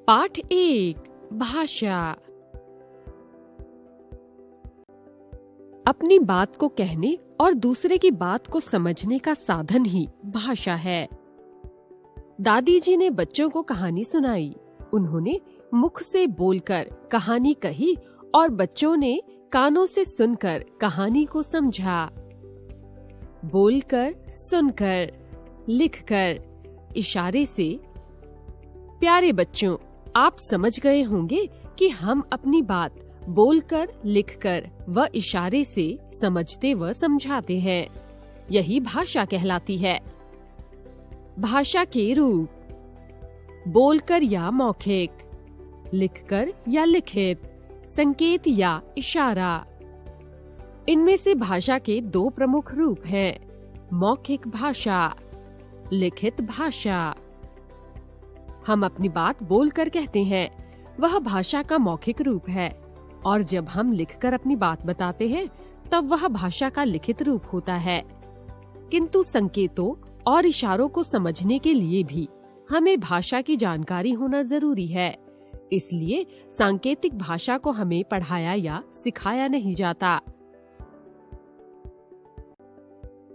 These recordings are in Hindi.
पाठ 1 भाषा। अपनी बात को कहने और दूसरे की बात को समझने का साधन ही भाषा है। दादी जी ने बच्चों को कहानी सुनाई। उन्होंने मुख से बोलकर कहानी कही और बच्चों ने कानों से सुनकर कहानी को समझा। बोलकर, सुनकर, लिखकर, इशारे से। प्यारे बच्चों, आप समझ गए होंगे कि हम अपनी बात बोलकर, लिखकर व इशारे से समझते व समझाते हैं। यही भाषा कहलाती है। भाषा के रूप: बोलकर या मौखिक, लिखकर या लिखित, संकेत या इशारा। इनमें से भाषा के 2 प्रमुख रूप हैं: मौखिक भाषा, लिखित भाषा। हम अपनी बात बोलकर कहते हैं, वह भाषा का मौखिक रूप है, और जब हम लिखकर अपनी बात बताते हैं तब वह भाषा का लिखित रूप होता है। किंतु संकेतों और इशारों को समझने के लिए भी हमें भाषा की जानकारी होना जरूरी है। इसलिए सांकेतिक भाषा को हमें पढ़ाया या सिखाया नहीं जाता।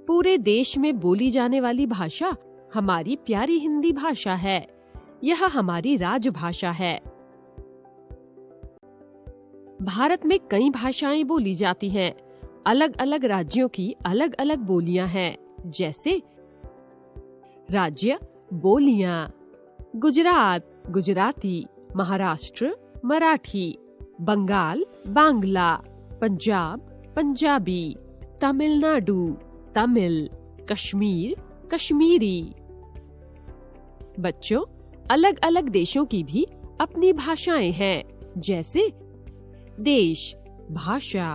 पूरे देश में बोली जाने वाली भाषा हमारी प्यारी हिंदी भाषा है। यह हमारी राजभाषा है। भारत में कई भाषाएं बोली जाती हैं। अलग अलग राज्यों की अलग अलग बोलियां हैं, जैसे राज्य बोलियां: गुजरात गुजराती, महाराष्ट्र मराठी, बंगाल बांग्ला, पंजाब पंजाबी, तमिलनाडु तमिल, कश्मीर कश्मीरी। बच्चों, अलग अलग देशों की भी अपनी भाषाएं हैं, जैसे देश भाषा: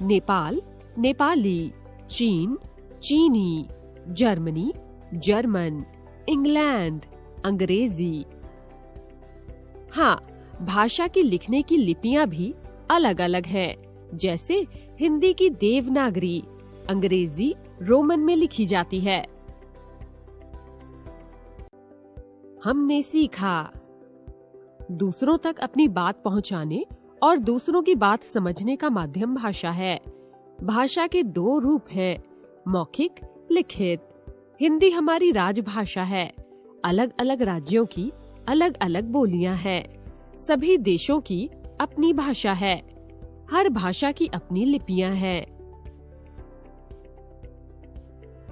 नेपाल नेपाली, चीन चीनी, जर्मनी जर्मन, इंग्लैंड अंग्रेजी। हाँ, भाषा की लिखने की लिपियां भी अलग अलग हैं, जैसे हिंदी की देवनागरी अंग्रेजी रोमन में लिखी जाती है। हमने सीखा: दूसरों तक अपनी बात पहुंचाने और दूसरों की बात समझने का माध्यम भाषा है। भाषा के 2 रूप हैं: मौखिक, लिखित। हिंदी हमारी राजभाषा है। अलग अलग राज्यों की अलग अलग बोलियां हैं। सभी देशों की अपनी भाषा है। हर भाषा की अपनी लिपियां हैं।